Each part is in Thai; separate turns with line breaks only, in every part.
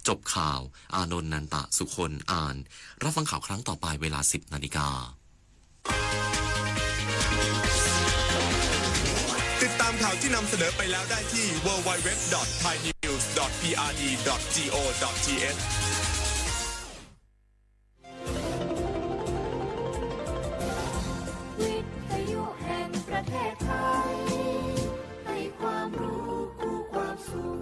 จบข่าวอานนท์นันตะสุคนอ่านรับฟังข่าวครั้งต่อไปเวลา 10 นาฬิกา
ติดตามข่าวที่นำเสนอไปแล้วได้ที่ www.thainews.prd.go.th
วิทยุแห่งประเทศไทยให้ความรู้คู่ความสุข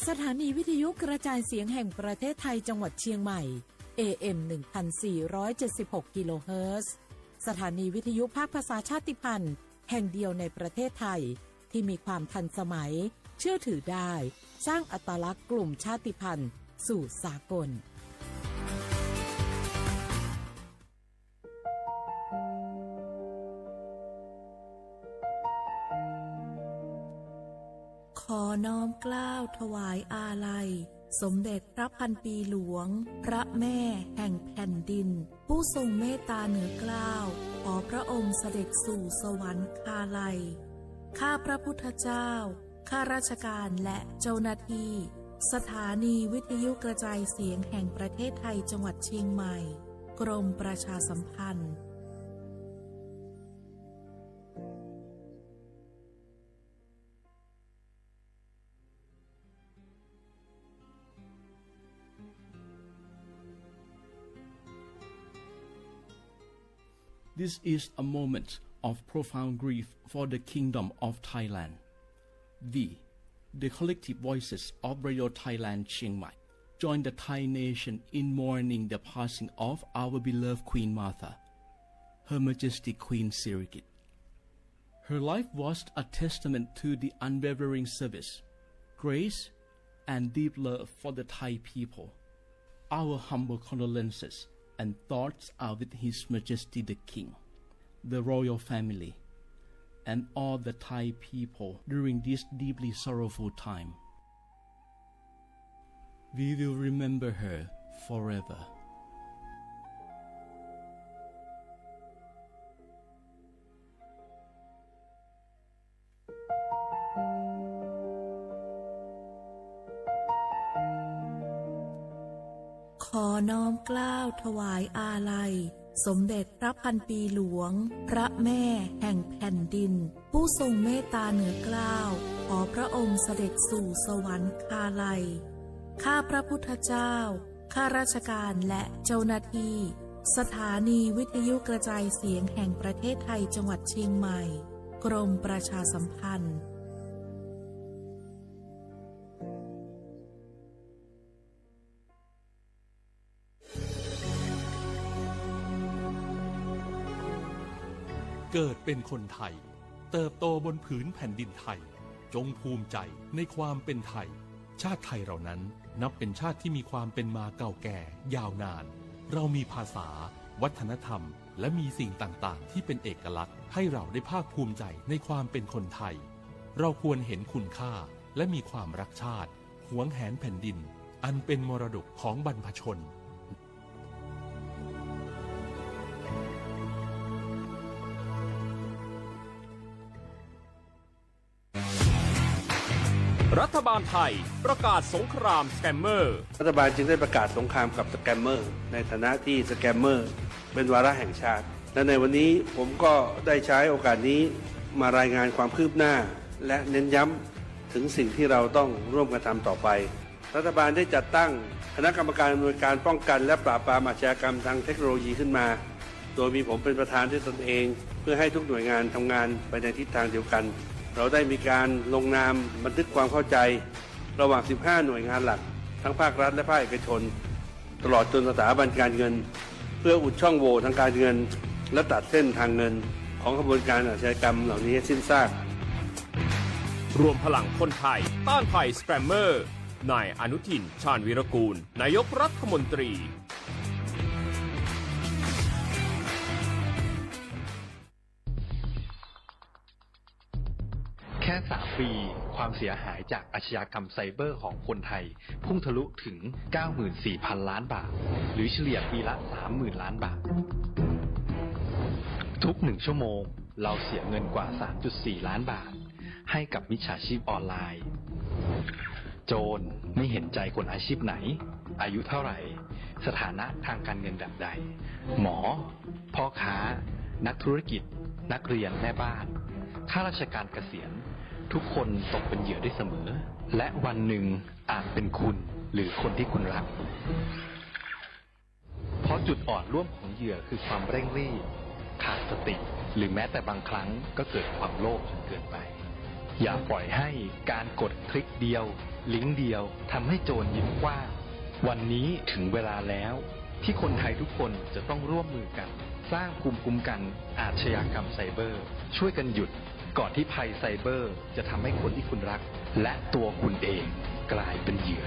สถานีวิทยุกระจายเสียงแห่งประเทศไทยจังหวัดเชียงใหม่ AM 1476 กิโลเฮิรตซ์สถานีวิทยุภาคภาษาชาติพันธุ์แห่งเดียวในประเทศไทยที่มีความทันสมัยเชื่อถือได้สร้างอัตลักษณ์กลุ่มชาติพันธุ์สู่สากลขอน้อมเกล้าถวายอาลัยสมเด็จพระพันปีหลวงพระแม่แห่งแผ่นดินผู้ทรงเมตตาเหนือเกล้าขอพระองค์เสด็จสู่สวรรคาลัยข้าพระพุทธเจ้าข้าราชการและเจ้าหน้าที่สถานีวิทยุกระจายเสียงแห่งประเทศไทยจังหวัดเชียงใหม่กรมประชาสัมพันธ์
This is a moment of profound grief for the Kingdom of Thailand. The collective voices of Radio Thailand Chiang Mai, join the Thai nation in mourning the passing of our beloved Queen Martha, Her Majesty Queen Sirikit. Her life was a testament to the unwavering service, grace, and deep love for the Thai people. Our humble condolences and thoughts are with His Majesty the King, the royal family, and all the Thai people during this deeply sorrowful time. We will remember her forever.
ขอน้อมเกล้าถวายอาลัยสมเด็จพระพันปีหลวงพระแม่แห่งแผ่นดินผู้ทรงเมตตาเหนือเกล้าขอพระองค์เสด็จสู่สวรรคาลัยข้าพระพุทธเจ้าข้าราชการและเจ้าหน้าที่สถานีวิทยุกระจายเสียงแห่งประเทศไทยจังหวัดเชียงใหม่กรมประชาสัมพันธ์
เกิดเป็นคนไทยเติบโตบนผืนแผ่นดินไทยจงภูมิใจในความเป็นไทยชาติไทยเรานั้นนับเป็นชาติที่มีความเป็นมาเก่าแก่ยาวนานเรามีภาษาวัฒนธรรมและมีสิ่งต่างๆที่เป็นเอกลักษณ์ให้เราได้ภาคภูมิใจในความเป็นคนไทยเราควรเห็นคุณค่าและมีความรักชาติหวงแหนแผ่นดินอันเป็นมรดกของบรรพชน
รัฐบาลไทยประกาศสงครามสแกมเมอร์
รัฐบาลจึงได้ประกาศสงครามกับสแกมเมอร์ในฐานะที่สแกมเมอร์เป็นวาระแห่งชาติและในวันนี้ผมก็ได้ใช้โอกาสนี้มารายงานความคืบหน้าและเน้นย้ำถึงสิ่งที่เราต้องร่วมกันทำต่อไปรัฐบาลได้จัดตั้งคณะกรรมการอำนวยการป้องกันและปราบปรามอาชญากรรมทางเทคโนโลยีขึ้นมาโดยมีผมเป็นประธานด้วยตนเองเพื่อให้ทุกหน่วยงานทำงานไปในทิศทางเดียวกันเราได้มีการลงนามบันทึกความเข้าใจระหว่าง 15 หน่วยงานหลักทั้งภาครัฐและภาคเอกชนตลอดจนสถาบันการเงินเพื่ออุดช่องโหว่ทางการเงินและตัดเส้นทางเงินของขบวนการอาชญากรรมเหล่านี้ให้สิ้นซาก
รวมพลังคนไทยต้านภัยสแกมเมอร์นายอนุทินชาญวีรกูลนายกรัฐมนตรี
แค่3 ปีความเสียหายจากอาชญากรรมไซเบอร์ของคนไทยพุ่งทะลุถึง 94,000 ล้านบาทหรือเฉลี่ยปีละ 30,000 ล้านบาททุก1 ชั่วโมง เราเสียเงินกว่า 3.4 ล้านบาทให้กับมิจฉาชีพออนไลน์ โจรไม่เห็นใจคนอาชีพไหน อายุเท่าไหร่ สถานะทางการเงินแบบใด หมอ พ่อค้า นักธุรกิจ นักเรียนแม่บ้านข้าราชการเกษียณทุกคนตกเป็นเหยื่อได้เสมอ และวันหนึ่งอาจเป็นคุณหรือคนที่คุณรัก เพราะจุดอ่อนร่วมของเหยื่อคือความเร่งรีบขาดสติหรือแม้แต่บางครั้งก็เกิดความโลภจนเกินไปอย่าปล่อยให้การกดคลิกเดียวลิงก์เดียวทำให้โจรยิ้มกว้างวันนี้ถึงเวลาแล้วที่คนไทยทุกคนจะต้องร่วมมือกันสร้างภูมิคุ้มกันอาชญากรรมไซเบอร์ช่วยกันหยุดก่อนที่ภัยไซเบอร์จะทำให้คนที่คุณรักและตัวคุณเองกลายเป็นเหยื่อ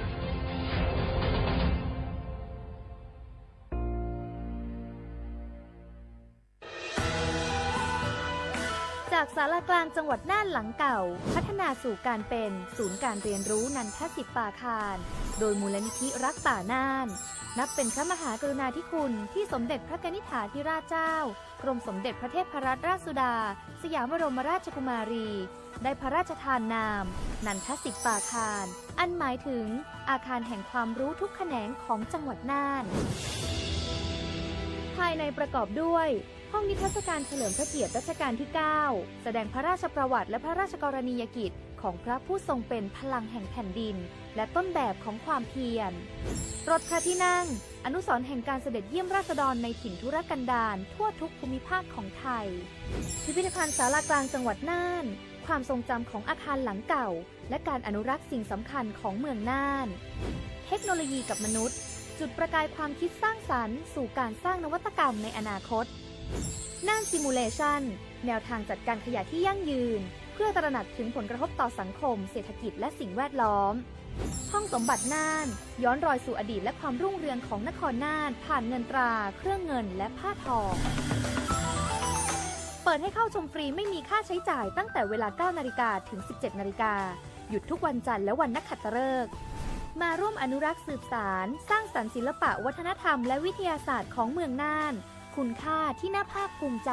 จากศาลากลางจังหวัดน่านหลังเก่าพัฒนาสู่การเป็นศูนย์การเรียนรู้นันทศิษย์ป่าคารโดยมูลนิธิรักป่าน่านนับเป็นพระมหากรุณาธิคุณที่สมเด็จพระกนิษฐาธิราชเจ้ากรมสมเด็จพระเทพรัตนราชสุดาสยามบรมราชกุมารีได้พระราชทานนามนันทศิษย์ป่าคารอันหมายถึงอาคารแห่งความรู้ทุกแขนงของจังหวัดน่านภายในประกอบด้วยห้องนิทรรศการเฉลิมพระเกียรติรัชกาลที่ 9 แสดงพระราชประวัติและพระราชกรณียกิจของพระผู้ทรงเป็นพลังแห่งแผ่นดินและต้นแบบของความเพียรรถพระที่นั่งอนุสรณ์แห่งการเสด็จเยี่ยมราษฎรในถิ่นทุรกันดารทั่วทุกภูมิภาคของไทยพิพิธภัณฑ์ศาลากลางจังหวัดน่านความทรงจำของอาคารหลังเก่าและการอนุรักษ์สิ่งสำคัญของเมืองน่านเทคโนโลยีกับมนุษย์จุดประกายความคิดสร้างสรรค์สู่การสร้างนวัตกรรมในอนาคตน่านซิมูเลชันแนวทางจัดการขยะที่ยั่งยืนเพื่อตระหนักถึงผลกระทบต่อสังคมเศรษฐกิจและสิ่งแวดล้อมห้องสมบัติน่านย้อนรอยสู่อดีตและความรุ่งเรืองของนครน่านผ่านเงินตราเครื่องเงินและผ้าทองเปิดให้เข้าชมฟรีไม่มีค่าใช้จ่ายตั้งแต่เวลา 9 นาฬิกาถึง 17 นาฬิกาหยุดทุกวันจันทร์และวันนักขัตฤกษ์มาร่วมอนุรักษ์สืบสานสร้างสรรค์ศิลปะวัฒนธรรมและวิทยาศาสตร์ของเมืองน่านคุณค่าที่น่าภาคภูมิใจ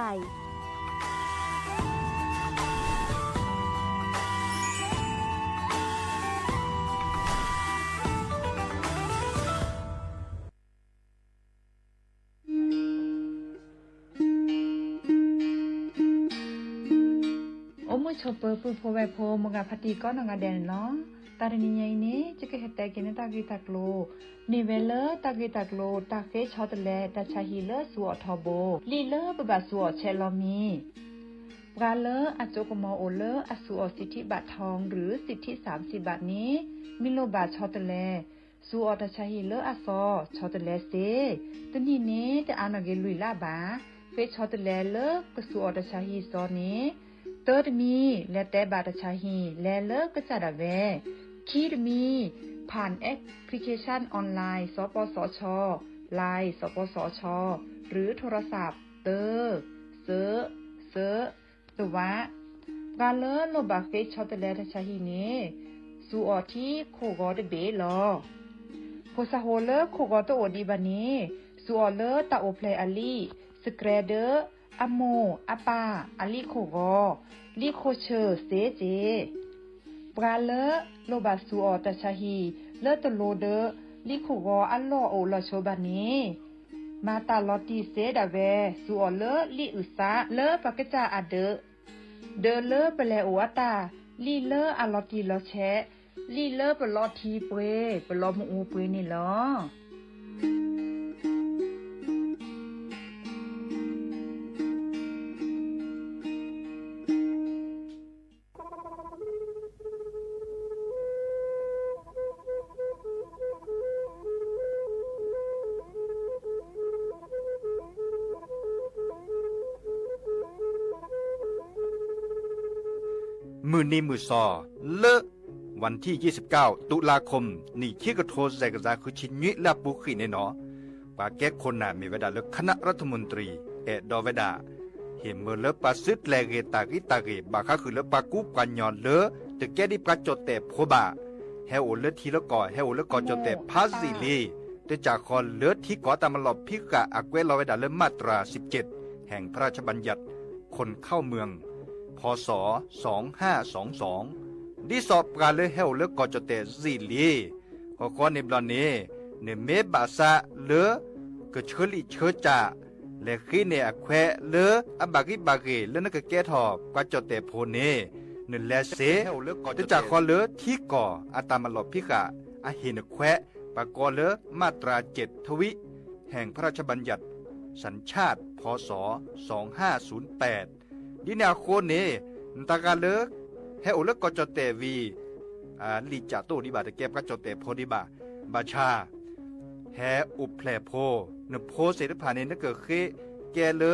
โชเปอร์ปูโพเวโพมกาพัตีก็นงาเดนเนาะตาเรนิยัยนี้จะเกิดแต่กินตากิตักโลนิเวลตากิตักโลตาเฟชอตเลตาชาฮิเลสัวทอโบลีเลบบาสัวเชลอมีปราเลอโจกมอโอเลอสัวสิทธิบัตรทองหรือสิทธิ30 บาทนี้มิโลบาชอตเลสัวตาชาฮิเลอซอชอตเลเซตนี้นี้แต่อานาเกลุยลาบาเฟชอตเลเลกสัวตาชาฮิซอนี้เติร์ดมีและแต่บาตชาฮีและเลิกก็จะดาเวคีดมีผ่านแอปพลิเคชันออนไลน์สปสช.ไลน์สปสช.หรือโทรศัพท์เตอร์เซอตัวการเลโลบาเฟชช็อตเลตชาฮีเนสูออที่โคกอดเบลอโพซาโฮเลโคกอตโอดีบานีสูออเลตาโอเพลอลีสเกรเดอร์อโมอาปาอาลีโคกอลีโคเชอร์เซเจปราเลโลบาสูออตชาฮีเลตโลเดลีโคกออัลโลโอลโชบานีมาตาลอติเซดาเวสูออเลลีอุซาเลปากจาอเดเลเปเลโออาตาลีเลอะลอติลอแชลีเลเปลอทีเปเปลอมอูเปนี่ลอ
มือนี้มือซอเลอะวันที่29ตุลาคมนี่คิกโทแซกซาคือชิญุละปุขิเนเนาะปาแก้คนน่ะมีเวลาเลือกคณะรัฐมนตรีดอเวดาเห็นเมื่อเลปาซึดแลเกตากิบาคาคือเลปากูปัญญอนเลตึกแกดิปาจดแต่โพบาเฮโอเลทีละก่อเฮโอเลก่อจดแต่พาสิลีแต่จากคอนเลือที่ก่อตามลอบพิกะอักเวลอเวดาเลมาตรา17แห่งพระราชบัญญัติ คนเข้าเมืองพศ2522ดิสอบกาเลเฮลเลกอจเตซีลีก็ในบลอนนี้เนเมบาซาเลก็เชลิเชจาและขี้เนอแควเลอบากิบาเกเลนกแกทอกว่าจเตโพเนเนแลเซจะจากคอเลที่ก่ออาตามลอบพิกะอาหินแควปากอเลมาตรา7ทวิแห่งพระราชบัญญัติสัญชาติพศ2508ดินาโคเนตากาเลเฮโอเลกอจเตวีลิจาโตดิบาตะเก็บกจเตโพดิบาบาชาแฮอุเพลโพนโพเสรพาเนนเกเคแกเล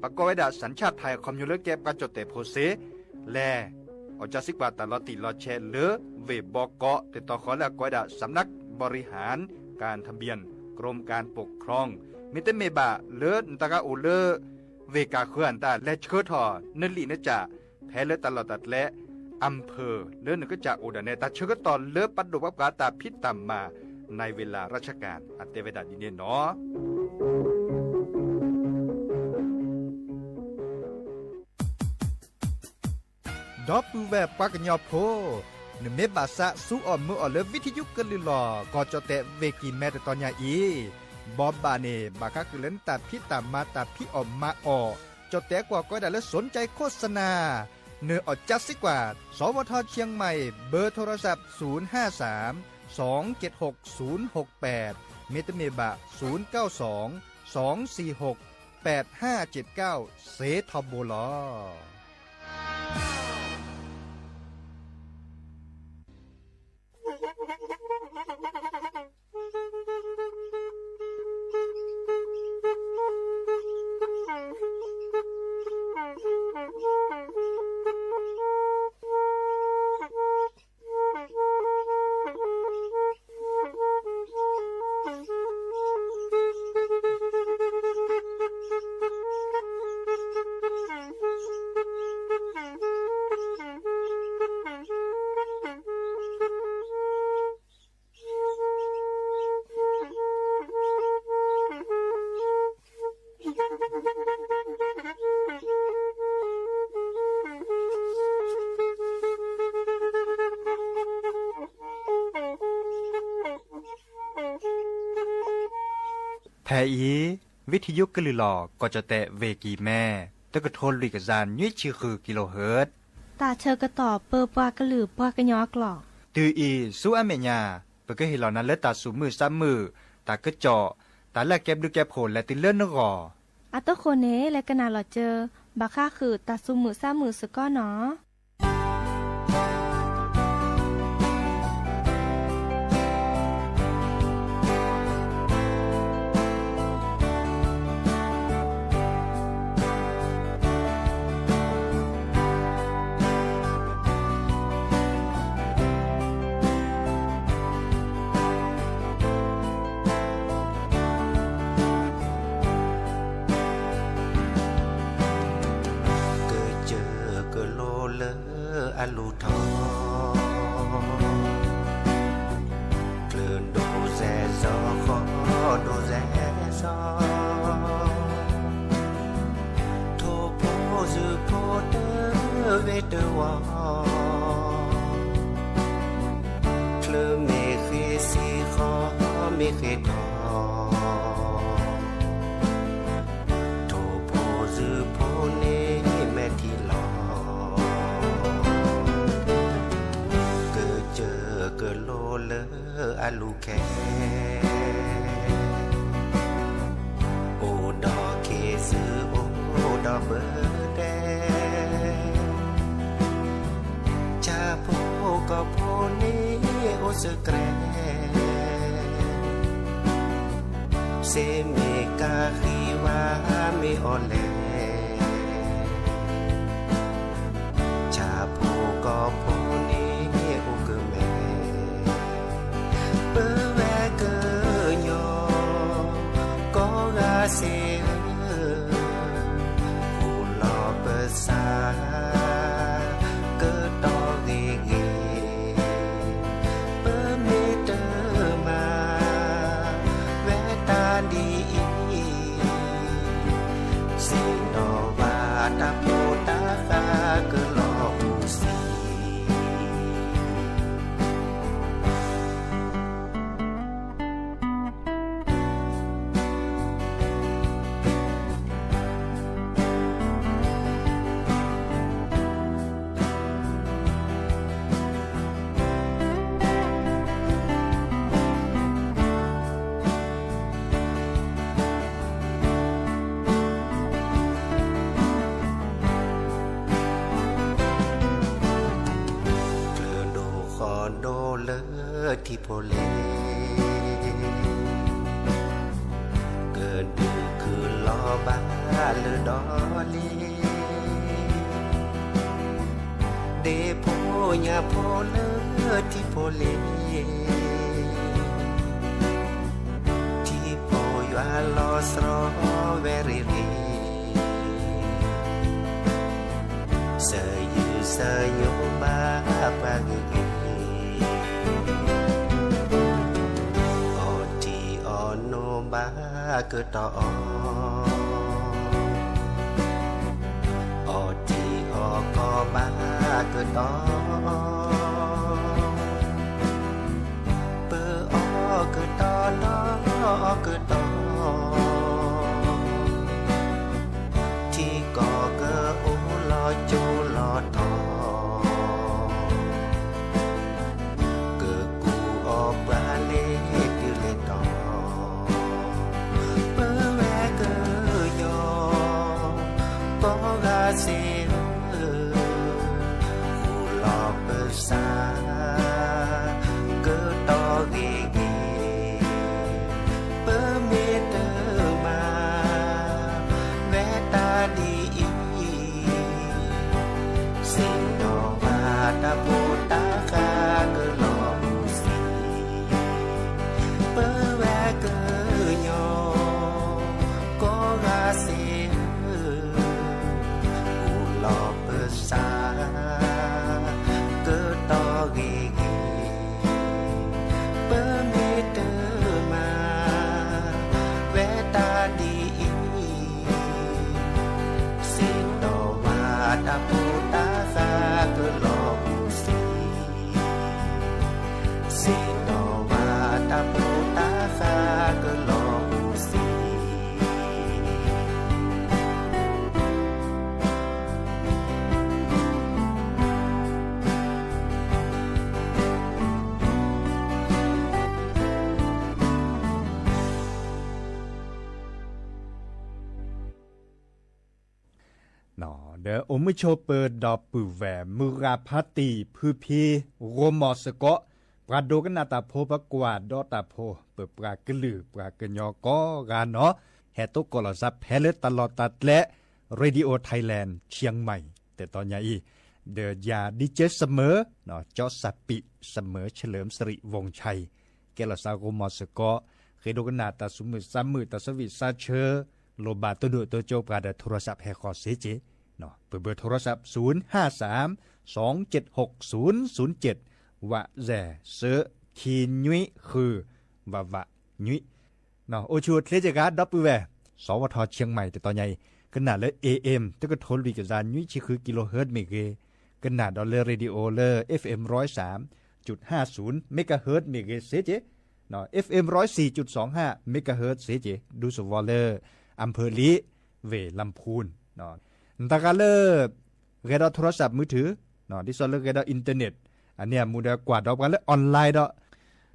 ปากอไวดาสัญชาติไทยคอมยูเลเก็บกจเตโพเสแลอจาสิกว่าตลอติลอแชเลเวบอกอติต่อขอและกอยดาสำนักบริหารการทะเบียนกรมการปกครองมิเตเมบาเลนตากาโอเลเวกาเคลื่อนตาและเชิดทอนลีนจ่าแพ้เลตลอดตัดและอำเภอเลื่อนก็จะอุดรเนตาเชิดตอนเลือปัดดุบับกาตาพิตามมาในเวลาราชการอัตเตเวดาดินเนเนาะดอปูแบบปากญอโพนเมบาสะสู้ออมมือออเลวิทยุกลือหลอก็จะเตะเวกีแม่ตอนยาอีบอบบาเนบาคาคือเล่นตัดพิตามมาตัดพี่ออมมาออจะเตะกว่าก็ได้แล้วสนใจโฆษณาเนื้ออดจัดสิกว่าสวทเชียงใหม่เบอร์โทรศัพท์053-276-068เมตเมบะ092-246-8579เซทอโบลอแทอีวิทยุกลือหลอก็จะแตะเวกีแม่ตะกะโทนลิกจานยี่ชื่อคือกิโลเฮิรตซ์
ตาเชอกระตอบเปอปากระหลือปากระยอกหลอก
ตืออีสู้อเมญาเปก็เห็นเหล่านั้นเลตาสูมือซ้ำมือตากระเจาะตาแลกแก็บดูแก็บโผลและติเลื่อนนกอ
อัตโคเนและกนาหลอเจอบาค่าคือตาสูมือซ้ำมือสก้อเนาะ
อลูทอคลื่นดูแซซอขอดูแซซอโทโพซึโพเตเวเตวอคลื่นเมฆสีขอเมฆทอโทโพซึโพเนแม่ที่ลอเกิดโลเลออาลูแคโอดอเคซื้อโอดอเบอร์แดชาโพก็โพนี้โอสแกรเซเมกาคีวาเมออเลชาโพก็โพนี้เสียหูหลอเปิดสาเกิดต่อเกเกเปิดมิเตอร์มาแวตาดีเสี ที่โพเลเกิดดื้อคือล้อบ้าหรือดอลีเดโพยาโพเลที่โพเลที่โพยาลอสรอเวรีรีเสยเสยโยบ้าปากเกอทีอโนบ้าเกิดต่ออทีอกอบ้าเกิดต่อเปอเกิดต่อดอเกิดต่อที่กอเกอโอลอโจลอทอเกิดกูออกบาเลกิเลตอเปอแวเกอยอกอกาเซกูลอเปซาเกิดตอเกเกเปอเมเตอมาแวตาดีสิงโตวาตาปูตาคาเกลอมูสีเปอแวเกยอกอกาเซอูลอเปซาเกิดตอเกเกเปอเมเตอมาแวตาดีสิงโตวาตาปูตาคาเกลอมูสีสิงโตวาตาปูตาคาเกลอมูสี
หนอเดอโอมโชเปิดดอปือแหวมือราพัตีพือพีโรมอสกะปราโดกันนาตาโพปะกวาดดอตาโพเปิดปรากลือปรากญอกอกาเนาะแฮตุกอลซับแพเลตลอดตัดและเรดิโอไทยแลนด์เชียงใหม่แต่ตอนนี้เดอยาดิเจเสมอเนาะจอสับปิเสมอเฉลิมสิริวงชัยแกลซาโรมอสกะเคยโดกันนาตาสุมือซ้ำมือตาสวิซาเชอโลบาตัวดูตัวโจปราดโทรศัพท์แฮคอเซเจเนาะเบอร์โทรศัพท์053-276-007วะแซ่เซอคีนุยคือวะวะนุยเนาะโอชูเทเลจกาดับเวสวทเชียงใหม่แต่ตอนใหญ่ขนาดเลย AM ตะก็ทนวิกจานนุยชิคือกิโลเฮิรตซ์เมกะขนาดดอลเลอร์เรดิโอเลอร์ FM 103.50 เมกะเฮิรตซ์เมกะเซเจเนาะ FM 104.25 เมกะเฮิรตซ์เซเจดูสวอลเลอร์อำเภอลีเวลำพูนเนาะตะกาเลอร์เรดาโทรศัพท์มือถือเนาะดิซอลเลอร์เรดาอินเทอร์เน็ตอันเนี้ยมูดากว่าดอกกันแล้วออนไลน์ดอก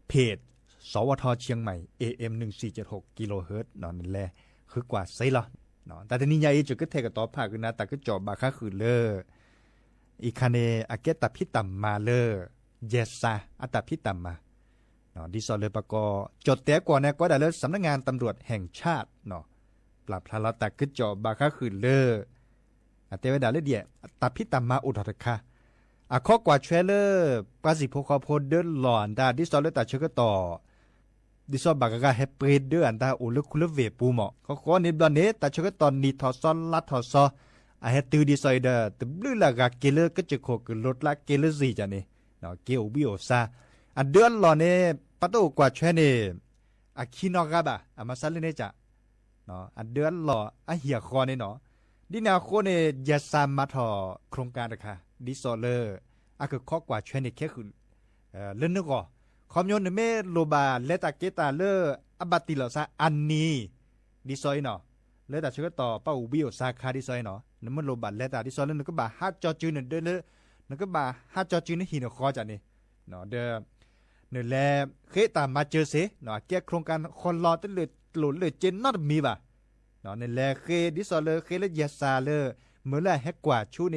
เพจสวทเชียงใหม่ AM 1476กิโลเฮิรตซ์เนาะนั่นแหละคือกว่าไซละเนาะแต่ทีนี้ใหญ่จุดก็เทกต่อภาคคือนะแต่ก็จอบบาค่าคือเลออีคาเนอาเกตพิตัมมาเลอเยซาอัตพิตัมมาเนาะดิซอลเลอร์ปะกอจดแต่กว่าเนี่ยก็ได้เลยสำนักงานตำรวจแห่งชาติเนาะปรับพลาแต่ก็จอบบาค่าคือเลอแต่เวลาเดียตาพิตามาอุดรคาข้อกว่าเทรลเลอร์ปาสิโพคอโพเดอร์หลอนดาดิซอลเลตาเชกต่อดิซอลบากกาเฮเปรเดอร์อันดาอุลคุลเวปูหมอเขาขอนิบลอนเนตาเชกตอนนีทอซอนลัดทอซออาเฮตือดิซอยเดอร์ตบลือลากาเกเลอร์ก็จะโคกลดละเกเลซีจานี่เนาะเกอบิโอซาอันเดือนหลอนเนปะโตกว่าเทรเนอาคินอกาบะอามาซาเลเนจะเนาะอันเดือนหลออาเหียคอเนเนาะดินาโคเนยาซามาทอโครงการนะคะดิซอลเลอร์อาคือข้อกว่าเทรนแค่คือเล่นนึกก่อคอมโยนเมโลบาเลตาเกตาเลอร์อบาติลอซาอันนี้ดิซอยเนาะเลตาเชก็ต่อเป้าบิโอซาคาดิซอยเนาะนั่นมันโลบาเลตาดิซอยนึกก็บาฮัดจอจืนเด้อเลยนึกก็บาฮัดจอจืนหินคอจันนี่เนาะเด้อเนแลเคตามาเจอเสเนาะแก้โครงการคนรอตั้งเลยหลุดเลยเจนนอตมีบ่ะเนาะเนแลเคดิซอลเลอร์เคเลยาซาเลอเมื่อไรแฮกกว่าชูเน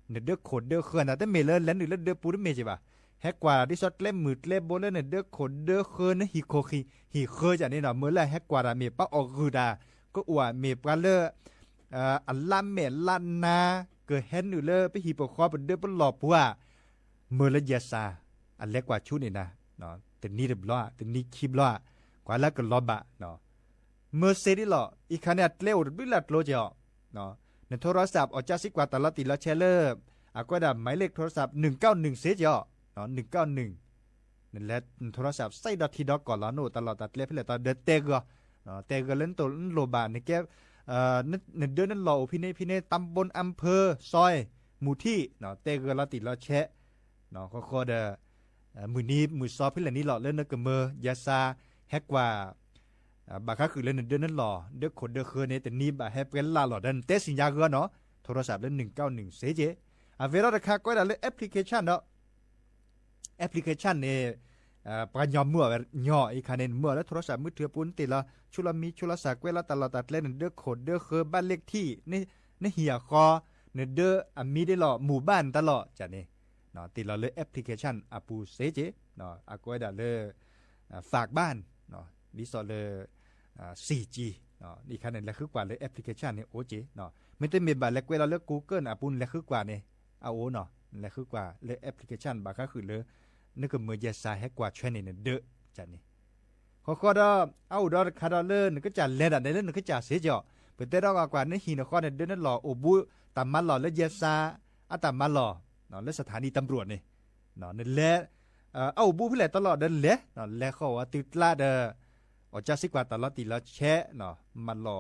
เนเด้อโคดเด้อเคลื่อนแต่เมเลอร์แล้วนึกแล้วเด้อปูดเมจิบ่ะ
แฮกกว่าดิซอดเล่มมืดเล่มโบเลนเด้อขนเด้อเคอนะฮิโคคิฮิเคอจากนี่เนาะเมื่อไรแฮกกว่าดาเมปะออกคือดาก็อวเมปกาเลอัลลัมเมลันนาเกิดเห็นอยู่เลยไปฮิปโปคอเป็นเด้อเป็นหลอบปัวเมื่อละยาซาอันเล็กกว่าชุดนี่นะเนาะแต่นี่เรียบร้อยแต่นี่คลิปร้อยกว่าแล้วก็ลอบะเนาะเมื่อเสร็จแล้วอีกขนาดเร็วบิลัดโลเจาะเนาะในโทรศัพท์ออกจากสิกว่าตลอดติดแล้วแชร์เลอร์ก็ได้หมายเลขโทรศัพท์191เสียเจาะเนาะ191นั่นแหละโทรศัพท์ใส่ดอทที่ดอกก่อนแล้วโน้ตลอดตัดเล็บเลยตอนเดินเตะก็เตะก็เล่นตัวโลบานในแก้นั่นเดินนั่นหล่อพี่เนตำบลอำเภอซอยหมู่ที่เนาะเตะก็เราติดเราแชะเนาะข้อเดมือนี้มือซอพี่เหล่านี้หล่อเล่นนักเมอยาซาแฮกว่าบางครั้งคือเล่นเดินนั่นหล่อเด็กคนเด็กเคยเนี่ยแต่นี่แบบแฮปปี้ล่าหล่อเดินเตะสินยาเกอเนาะโทรศัพท์เล่น191เสียเจเวลาราคาก็ได้เลยแอปพลิเคชันเนาะแอปพลิเคชันเนี่ยปะยอมมั่วย่ออีกคันเนี่ยมั่วแล้วโทรศัพท์มือถือปุ่นติดละชุลมีชุลศักดิ์เวลาตลอดตัดเล่นเด็กคนเด็กเคยบ้านเลขที่นี่เหี่ยคอเนี่ยเด้อมีได้หล่อหมู่บ้านตลอดจ้ะนี่เนาะติดเราเลยแอปพลิเคชันอาปูเซเจเนาะอาก็ได้เลยฝากบ้านเนาะดิสอเลย4G เนาะนี่คันเนี่ยแหละคือกว่าเลยแอปพลิเคชันเนี่ยโอเจเนาะไม่ได้มีบัตรแล้วเวลาเลือก Google อาปูนแหละคือกว่าเนี่ยเอาโอเนาะแหละคือกว่าเลยแอปพลิเคชันบางครั้งคือเลยนึกว่ามือยาซาให้กว่าช่วยเนี่ยเด้อจ้ะนี่ข้อดอเอาดอคาดอเลนก็จะเล่นได้เล่นก็จะเสียจ่อเปิดได้ดอกกว่าในหินข้อเนี่ยเดินนั่นหล่อโอบุตามมาหล่อแล้วยาซาตามมาหล่อเนาะแล้วสถานีตำรวจนี่เนาะนั่นแหละเอาบุพี่แหละตลอดเดินแหละเนาะแล้วเขาว่าติดลาเด้ออจะสิกว่าตลอดติดแล้วแช่เนาะมันหล่อ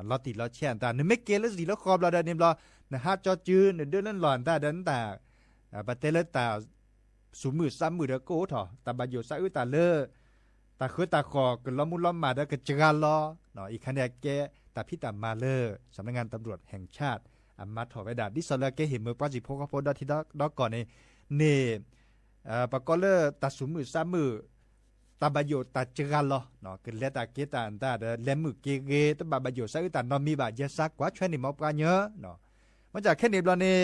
เราติดแล้วแช่แต่เนี่ยไม่เกลสิแล้วคอบเราเดินเนี่ยรอนะฮะจอจื้อเนี่ยเดินนั่นหล่อนแต่เดินแต่ประเทศละแต่สูมือซ้ำมือเด้อโก้ถอแต่บาอยู่ซะอื้อตาเลอตาคือตาคอก็ล้อมุล้อมมาเด้อก็จะกันรอเนาะอีกคะแนนแกตาพี่ตามาเลอสำนักงานตำรวจแห่งชาติมาถอไว้ดาดิสอลแกเห็นมือป้าจิโพกโพดที่ดอกก่อนนี่ปากก็เลอตาสูมือซ้ำมือตาบาอยู่ตาจะกันรอเนาะคือเลตาเกตาอันตาเด้อเลมือเกเกตบาอยู่ซะอื้อตานอมีบาเยซักกว่าช่วยนี่มอปลาเยอะเนาะมาจากแค่นี้บลอนี่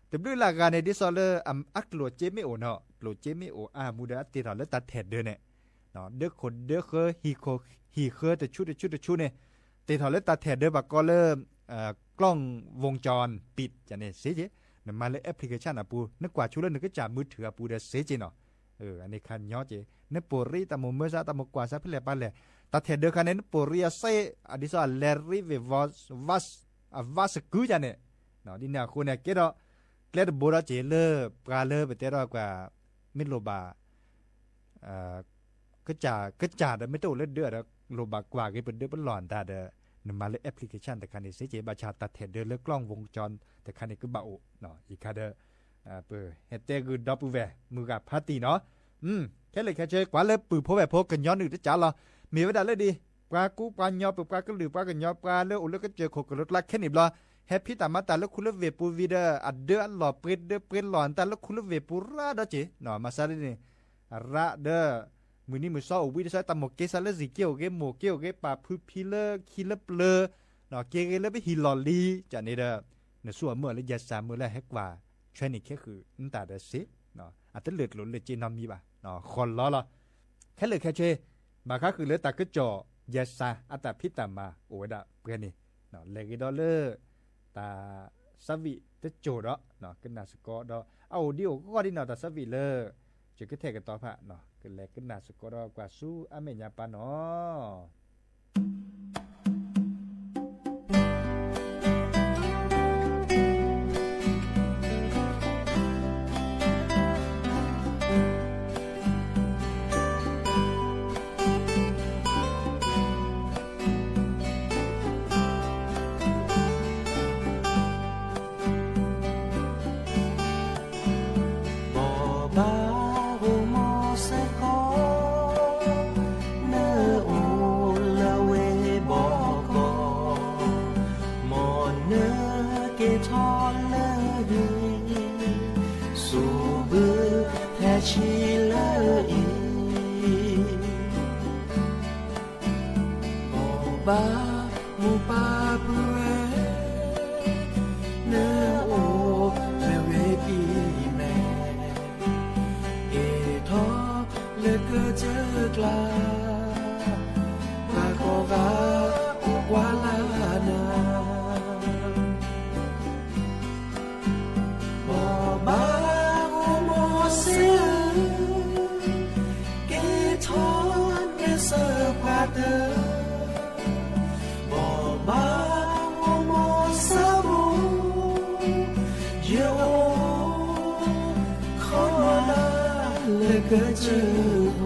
แต่ด้วยหลักการในดิสอลเลอร์อักโหลดเจมิโอเนาะโหลดเจมิโอมูดาติดแล้วตัดแถดเด้อเนี่ยเนาะเด้อคนเด้อเคยฮีเคยแต่ชุดเนี่ยติดแล้วตัดแถดเด้อบักก็เริ่มกล้องวงจรปิดจะเนี่ยเสียเจนั่นมาเลยแอปพลิเคชันปูนึกกว่าชุดแล้วนึกก็จับมือถือปูเด้อเสียเจเนาะอันนี้คันย่อเจนึกปรีตามมือซะตามกว่าซะเพื่อไปเลยตัดแถดเด้อคันนี้ปรีเซอดิสอลเลริเววัสกูจะเนี่ยเนาะดิเนี่ยคุณเนี่ยเกดเล็ดบัวเจเลอปลาเลอไปเตะรอกว่ามิโลบาก็จ่าแต่ไม่ต้องเล่นเดือดโลบากว่าก็เป็นเดือดเป็นหลอนตาเด้อนำมาเลยแอปพลิเคชันแต่คันนี้เสียเจบาชาตัดเทเดอร์เลือกกล้องวงจรแต่คันนี้ก็เบาเนาะอีกคาเดอเปิดเฮตเตอร์คือดับเบิลแวร์มือกับพาร์ตี้เนาะแค่เลยแค่เจอกว่าเลยปืนพบแบบพบกันย้อนหนึ่งจะจ่าเรามีไว้ได้เลยดีปลากู้ปลาญอปลาก็หรือปลากันย้อปลาเลือกแล้วก็เจอขกรถลักแค่นี้รอแฮปปี้ตามาตาแล้วคุณเลือกเวปูวีเดอร์อัดเดือดหล่อเปรตเดือดเปรตหล่อนตาแล้วคุณเลือกเวปูราดเจเนาะมาซาดิเนี่ยระเด้อมือนี้มือซ้อวิธีใช้ตามหมกเกสเลสิเกี่ยวเกหมกเกี่ยวเกปลาพื้นพิเลอร์คิเลเปลอเนาะเกเลไปฮิลลอลีจากนี้เด้อในส่วนเมื่อและยาสามเมื่อและแฮกว่าช่วยนี่แค่คือนั่นตาเด้อสิเนาะอาจจะเลือดหลุดเลยเจนอมีบ่ะเนาะคนล้อละแค่เลยแค่เชบางครั้งคือเลือดตากระจอยาสาอัตพิตามาโอ้ยดะเพื่อนนี่เนาะเลกิดอลเลอร์ตาสวิจะโจดเนาะกันนาสกอดเอาเดียวก็ดีเนาะตาสวิเลอจะก็เทกันต่อพระเนาะกันแลกันนาสกอดกว่าสู้อเมญญาปาเนาะ
ba mu pa pue ne o me we ki me
กลามาก็กาวาลานาบ่บาโอโมเซเกทอนเกเซพาเตบ่บาโอโมซาโบเยโอขอลาเลกเจอ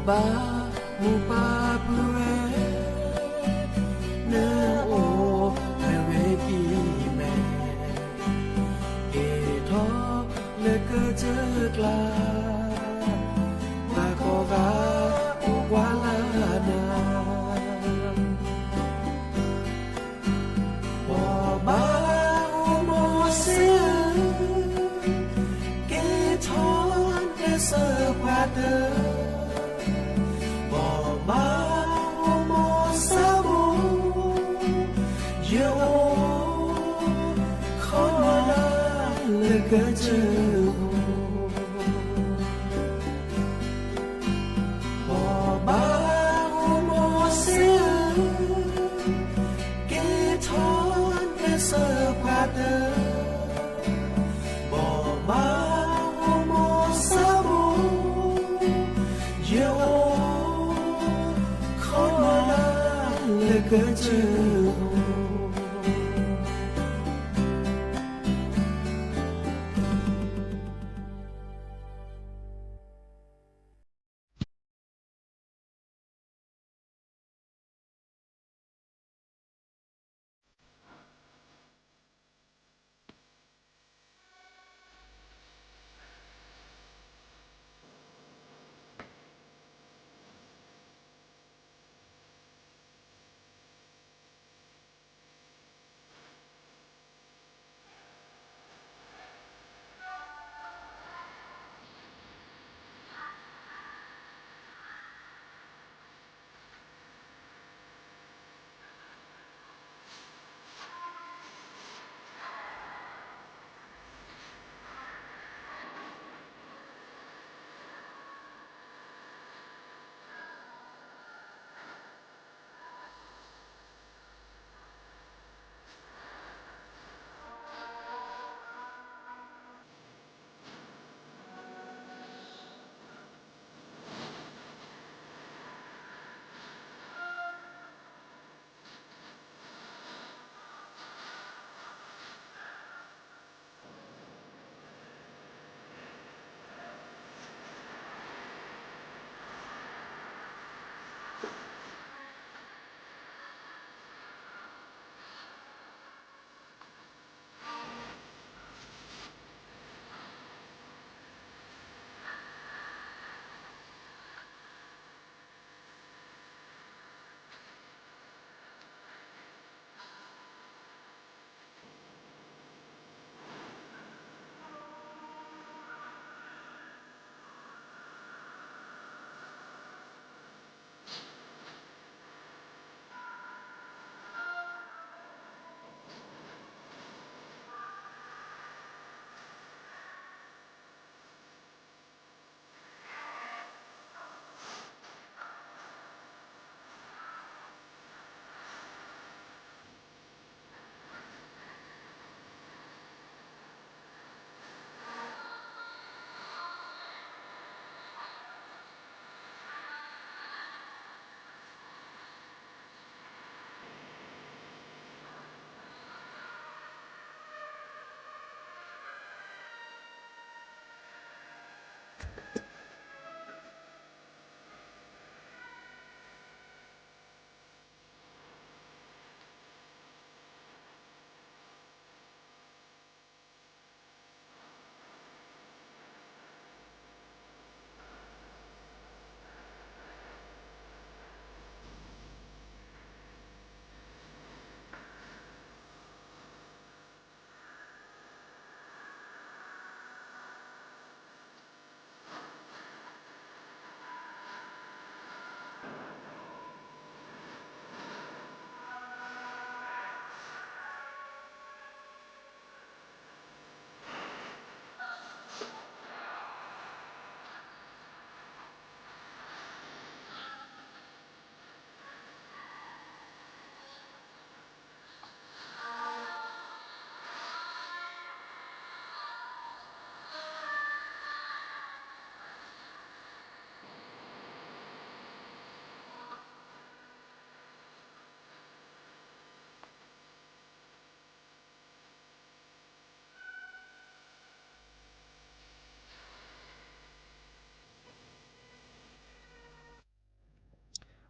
บามูปาปูเรเนโอเฮเวกีแมเอทอเลกเจอกลาบาโกกาวาลานาบาโอโมเซเกทอนเกเซพาเตมาโอโมซาโบเยโอขอลาเลกเจอบาโอโมเซเกทอนเกเซพาเตบมาโอโมซาโบเยโอเลกเจ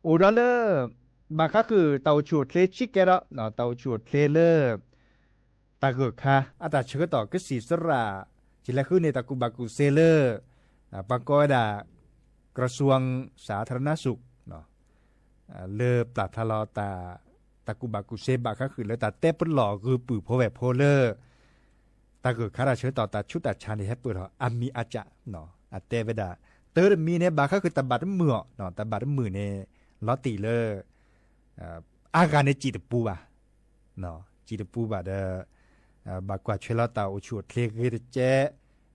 โอดอเลอร์บางครั้งคือเตาชูดเลชิเกะเนาะเตาชูดเลเลอร์ตาเกิดค่ะอาตาเชื่อต่อก็สีสระจิแล้วคือในตะกุบากุเซเลอร์บางก็ได้กระทรวงสาธารณสุขเนาะเลอปลัดทะลอตะกุบากุเซบางครั้งคือเลอตาเต้ปหล่อคือปื้อโพแวโพเลอร์ตาเกิดข้าราชการต่อตาชุดตาชานี่ให้เปิดหรออามีอาจะเนาะอาเตเวดาเตอร์มีเนี่ยบางครั้งคือตาบัดมือเนาะตาบัดมือเนี่ยลอตีเลออาการในจีตปูบ่ะเนาะจีตปูบ่ะเด้อบากว่าเชลตาอุชุดเลกเรเจ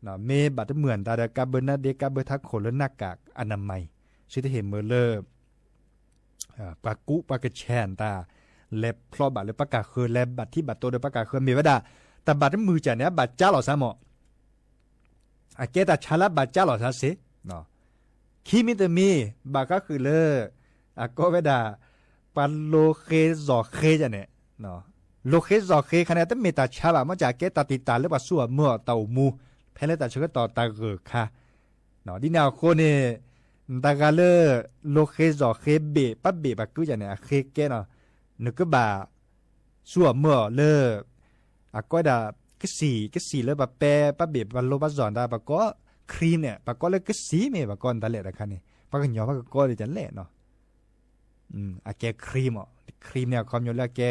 เนาะเมบัดเหมือนตาเดกาเบนาเดกาเบทักคนและหน้ากากอนามัยซึ่งที่เห็นเมื่อเลอปากุปากระแชนตาเล็บพลอบาเลปากาคือเล็บบัดที่บัดโตเดปากาคือมีเวดาแต่บัดมือจะเนี่ยบัดจ้าหล่อซะหมออาเกตาชาลาบัดจ้าหล่อซะเสเนาะคีมิตมีบาก็คือเลอก็เวดาปันโลเคจอเคจะเนี่ยเนาะโลเคจอเคขณะที่มีตาชาบะมันจะเกตาติตาหรือว่าสัวเมื่อเต่ามูแพ้เลยตาเชื่อต่อตาเกิดค่ะเนาะดินาโคเนี่ยตากาเลโลเคจอเคเบปั๊บเบบักกูจะเนี่ยเคเกเนาะนึกก็บ่าสัวเมื่อเลอก็ได้ก็สีเลยแบบแปรปั๊บเบบัลโลบัสจอนได้ปะก็ครีมเนี่ยปะก็เลยก็สีเมปะก้อนตะเละตะคันนี่ปะก็หยอปะก็เลยจะเละเนาะแกครีมเนี่ยความยอแล้วแก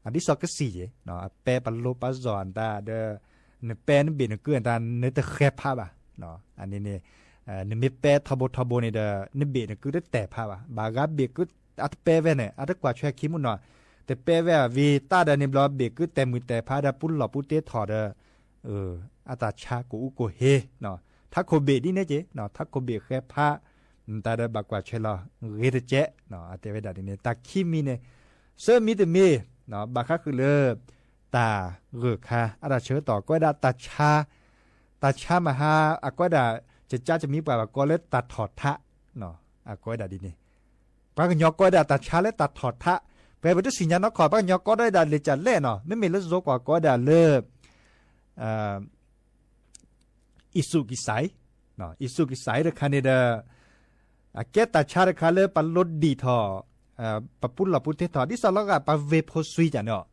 อันที่สองก็สีเนาะแปรบัลโลบัสจอนได้เด้อเนแปรนเบนเกลือตาเนตะแคบภาพอ่ะเนาะอันนี้เนี่ยเนมีแปรทบเนี่ยเด้อเนเบนคือได้แต่ภาพอ่ะบางเบก็อัดแปรเวเนี่ยอัดกว่าช่วยคิมุนเนาะแต่เปเววีตาเดนิบลอเบกแต่มือแต่พาดาปุ้นหลอปุเตถอดอาตาชากูอุโกเฮเนาะทักโคเบดีเนเจเนาะทักโคเบแค่พาตาเดบักว่าเชลอเรเดเจเนาะอาเตเวดาดิเนตาคิมีเนเซอร์มีเตมีเนาะบักคือเลตาเรคาอาตาเชอต่อก็ได้ตาชามหาอาก็ได้จะมีป่าก็เลยตัดถอดทะเนาะอาก็ได้ดิเนปากยอกก็ได้ตาชาและตัดถอดทะไปบัดสิญญาณขอปยก็ได้ดาเลจัดเล่เนาะไม่มีรถโซกว่าก็ได้เลิกอิสุกิไซเนาะอิสุกิไซเดคันเดเกตาชาเดคาเลปัลลดดีทอปะปุลลปุเตทอดิสลกะปะเวโพซุยจันเนาะ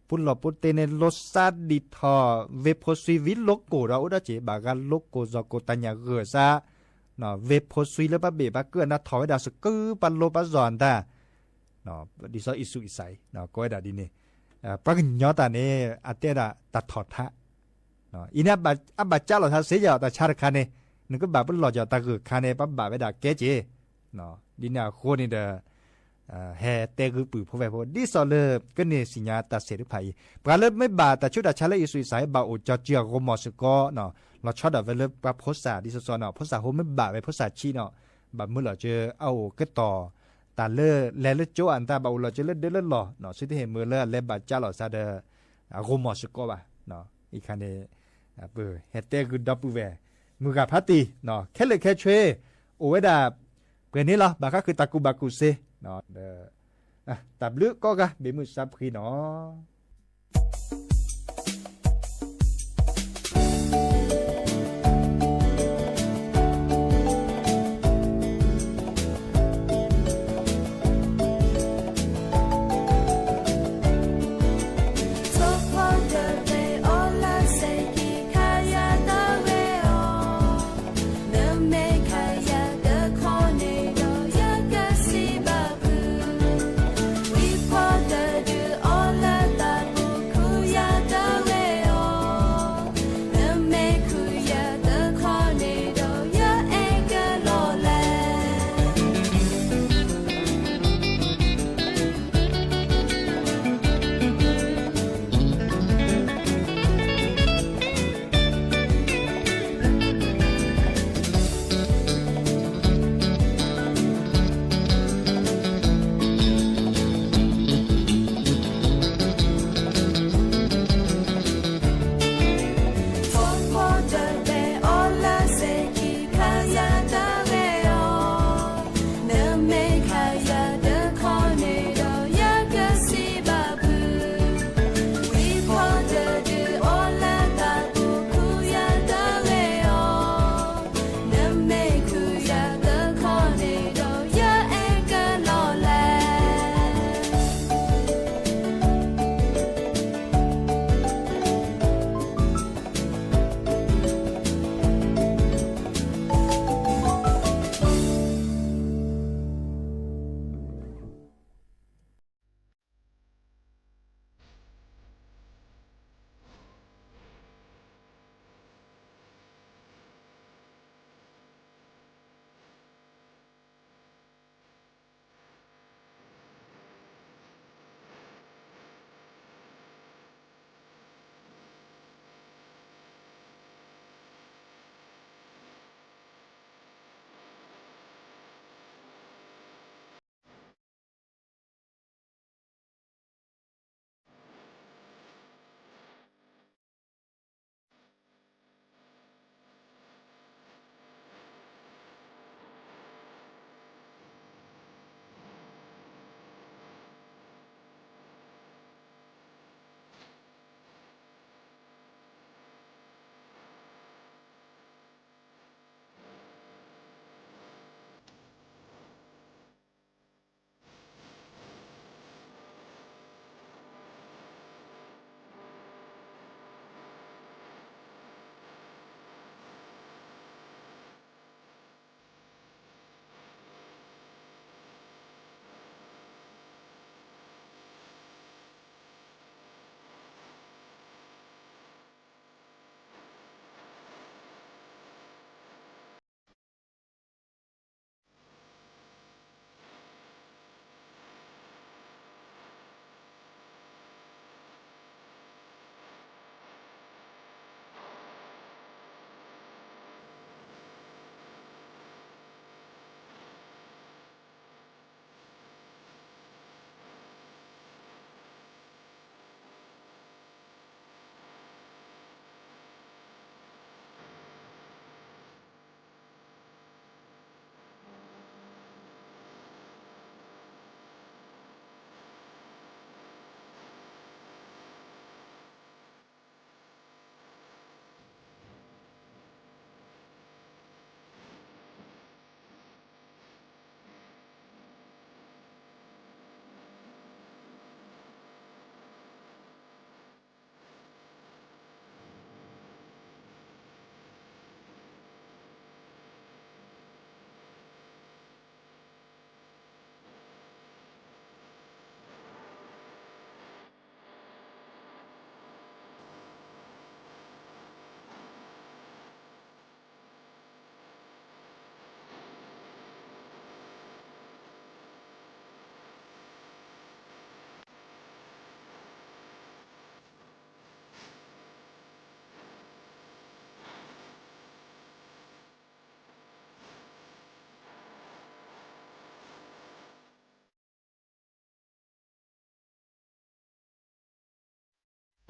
ปุลลปุเตเนลซาดีทอเวโพซุยวิโลโกเราอุดาเจบากาโลโกซอโกตัญญาเกซาเนาะเวโพซุยเลปะเบปะเกือนะถอยดาสกือปัลโลปะจอนตาเนาะดิซออิสุอิไซเนาะก็ได้ดิเนี่ยปะกญอตาเนี่ยอาเตระตัดถอดทะเนาะอินะบัดจ้าหลอทาเสียตาชาคาเนี่ยนึกก็แบบหลอดจะตาเกิดคาเนี่ยปั๊บบาไปด่าแกเจเนาะดิเนี่ยโคนี่เดแฮเตคือปื้อพอแบบดิซอเลก็เนี่ยสิญญาตาเสริภัยปะเลไม่บาแต่ชุดชาเลอิสุอิไซบาโอจอเจียโกมอสก็เนาะเราชอบแบบเลปะโพสาดิซอเนาะโพสาโฮไม่บาไปโพสาชีเนาะแบบเมื่อเราเจอเอาก็ต่อตาเลแลเลโจอันตาบาอุลเจเลเดลลอเนาะสิที่เห็นมือเลเลบาจ้าหลอซาเดโกมอสก็บ่าเนาะอีคันเดเปิเฮเตกุดับเวมือกับพัตติเนาะแค่เลยแค่ช่วยโอเวดาเปนี้ล่ะบาก็คือตะกุบากุเซเนาะตับลึกก็กะเบมือซับคีเนาะ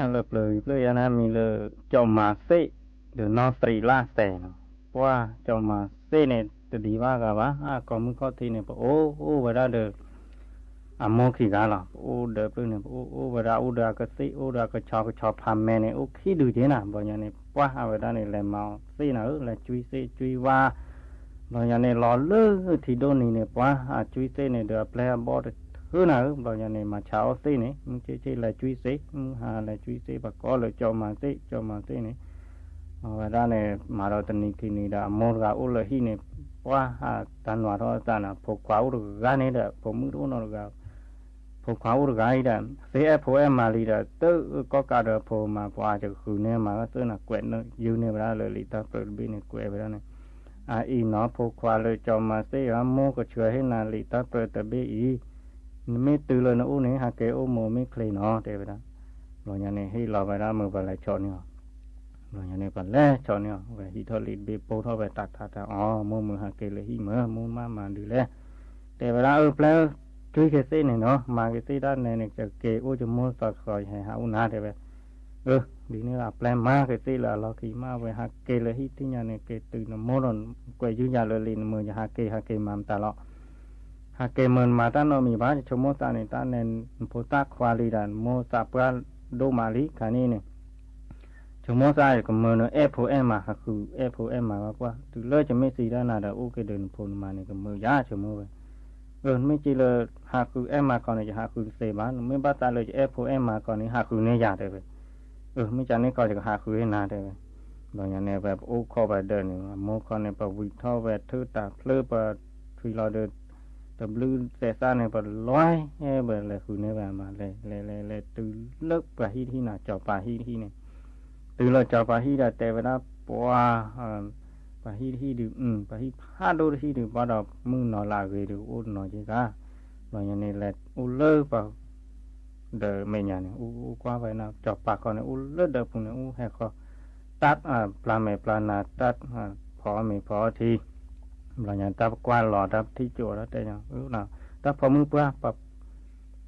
lập lời lời anh em mình là cho mà xí được nó tùy la xẻ qua cho mà xí này từ đi qua cả bá còn mình có thì này ô vậy ra được mua khi cả là ô được rồi này ô vậy ra ô được cái xí ô được cái cho phàm mẹ này ô khi được thế nào bao nhiêu này qua vậy ra này là màu xí nào là chui qua bao nhiêu này lò lơ thì đôi này qua chui xí này được play ball hứa nào bao nhiêu này mà cháu xí này chỉ là chui xí là chui xí và có là cho mà xí này và ra này mà rồi tình kỳ này đã mua ra ô là hi này qua tan vào đó ta là phục quáo được gái này đã phục mức đó nó được phục quáo được gái đã thế phục em mà đi đã tự có cả được phục mà qua cho khử này mà tự là quẹt nó yêu này ra lời lý ta phải bên này quẹt ra này ý nó phục qua lời cho mà xí mua có chuyện hay là lý ta phải tập bị ý mấy từ lời nó u này cái ô mồ mấy clay nó thế vậy đó rồi nhà này hay là vậy đó mà vào lại chọn nhau rồi nhà này còn lẽ chọn nhau về hi thôi bị bố thôi về tạt mua cái lấy hi mua mà được lẽ thế vậy đó plei chui cái xe này nó mà cái xe đó này cái ô cho mua sọt khỏi hay hao na thế vậy đi nữa là plei mà cái xe là lo khi mà về cái lấy hi thì nhà này cái từ nó mua rồi quay dưới nhà lời liền mua nhà cái mà ta lo cái mình mà ta nó mi bán cho mua ta này ta nên phụ ta khoa lý đàn mua ta pra đô mà lý cái này cho mua ta còn mình nó Apple mà cứ Apple mà qua từ lỡ cho mấy gì đó là ok đường phone mà này còn mua giá cho mua vậy mấy chỉ là cứ em mà còn này cứ xe bán mấy bác ta lời cho Apple mà còn này cứ này giá đấy vậy mấy cha này coi cho cứ này đấy vậy rồi nhà này về ô kho về đơn mua con này vào vị thao về thứ ta fleur và tùy lo được tập lưu xe xa này và loài bởi là khu này và mà lại từ lớp và hi nào cho bà hi này từ là cho bà hi là tệ và đã qua bà hi được bà hi hát đôi hi được bắt đầu mưa nó là về được ôn nó chứ cả và nhà này là u lơ vào đợi mẹ nhà này u qua vậy nào cho bà con này u lơ đợi phụ này u hay khó tát plan mẹ plan là tát phó mẹ phó thì là nhà ta qua lò ta thi chỗ đó đây nào nào ta phò mưa qua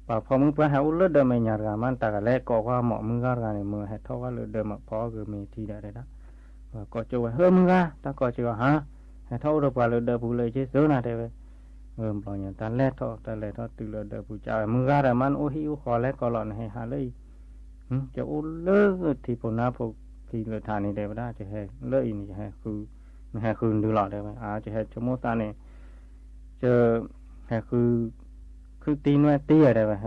bà phò mưa qua hao lướt đờ mày nhà gà man ta cả lẽ cọ qua mọ mưa gà này mưa hết thâu qua lướt đờ mà phò gửi mày thi đã đây đó và cọ chỗ hơi mưa gà ta cọ chỗ hả hết thâu được qua lướt đờ phụ lời chế sớ nào đây vậy là nhà ta lẽ thọ từ lướt đờ phụ chào mưa gà là man ô hiu khó lẽ cọ lọn hay hà lấy chỗ lướt thì phụ na phụ thì lướt thà này đây vậy đó chứ hay lấy này hay hay khứ đưa lọ đây vậy chỉ hay cho mốt ta này chờ hay khứ tin với tí ở đây vậy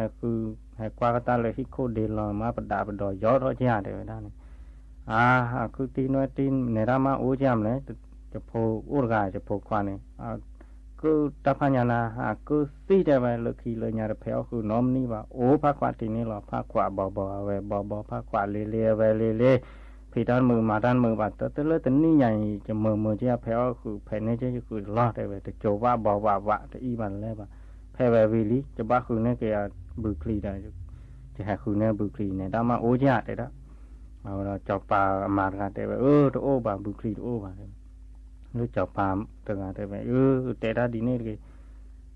hay qua cái ta lấy hít khô để lò mà bật đòi gió đó chứ đây vậy đó này khứ tin với tin này ra mà uống chạm đấy cho phô uống gà cho phô khoan này cứ tập hành nhà cứ xí đây vậy lúc khi lời nhà được phéo khứ nôm ní và uống phá quả thì ní là phá quả bỏ về bỏ phá quả lê về lê thì đan mưa và tới lấy tính ní nhảy cho mưa chứ phéo khứ phải nên chứ khứ lo đây vậy cho va bỏ vạ thì y bàn lên và phải về vì lý cho bác khứ này cái bự kli đây chỉ hai khứ này bự kli này đã mà ố giá đấy đó rồi cho bà mà ra đây vậy ô bà bự kli ô bà nó cho bà từ ngà đây vậy để ra đi này cái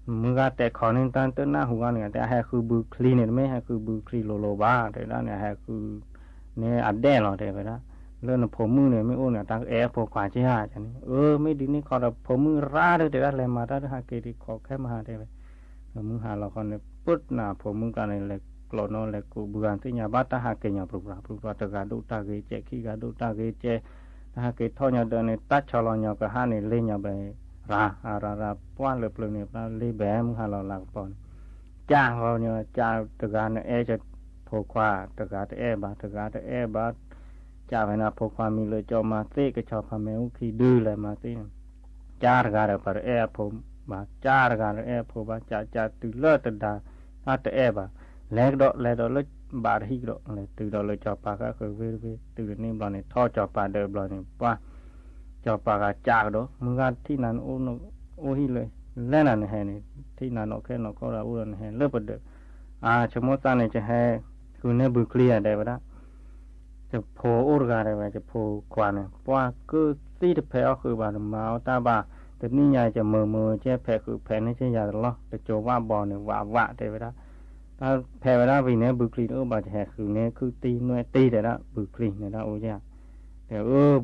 mưa ra để khó nên tan tới na hùa này để hai khứ bự kli này mấy hai khứ bự kli lô ba để đó này hai khứ này ăn đen rồi đây vậy đó lên là phổ mưa này mấy ô này tăng phổ quả chứ hả chẳng mấy đứa này còn là phổ mưa ra đấy để ra làm mà ra hai cái thì khó khăn mà đây vậy mưa hà là còn này bớt là phổ mưa cái này là lợn nó là cụ bữa ăn tới nhà bát ta hai cái nhà bự ra từ gà đu ta cái chè khi gà đu ta cái chè hai cái thoi nhà đời này tát cho lò nhà cái hai này lên nhà bè ra qua lợp này ra lên bè mưa hà là lạc còn cha vào nhà cha từ gà này cho phổ quả từ gà tới bát cha phải là phổ quả mình lựa cho mà tê cái cho phàm mèo khi đưa lại mà tê cha gà được phải phổ mà cha gà được phổ mà cha từ lơ từ đà tới bà lẽ đó lấy bà hi đó là từ đó lựa cho bà các cái về từ nên bọn này thò cho bà đời bọn này qua cho bà cả cha đó mưa gan thì là ô hiเลยlẽ là này thì là nó cái nó có là ô này lớp bật được cho mỗi ta nàyจะให้คือเนี่ยบุคลีอะไรวะนะจะโผล่กาอะไรวะจะโผล่กว่าเนี่ยเพราะว่าคือซีดแผลคือบาดมาตาบาแต่นี่ยายจะมือเจ๊แผลคือแผลนี่ใช่ยาหรอแต่โจว่าบอลเนี่ยว่าได้วะนะแผ ถ้าแพ้เวลาวีเนี่ยบุคลีโอบาดแหกคือเนี่ยคือตีหน่วยตีแต่ละบุคลีเนี่ยนะโอ้ยแต่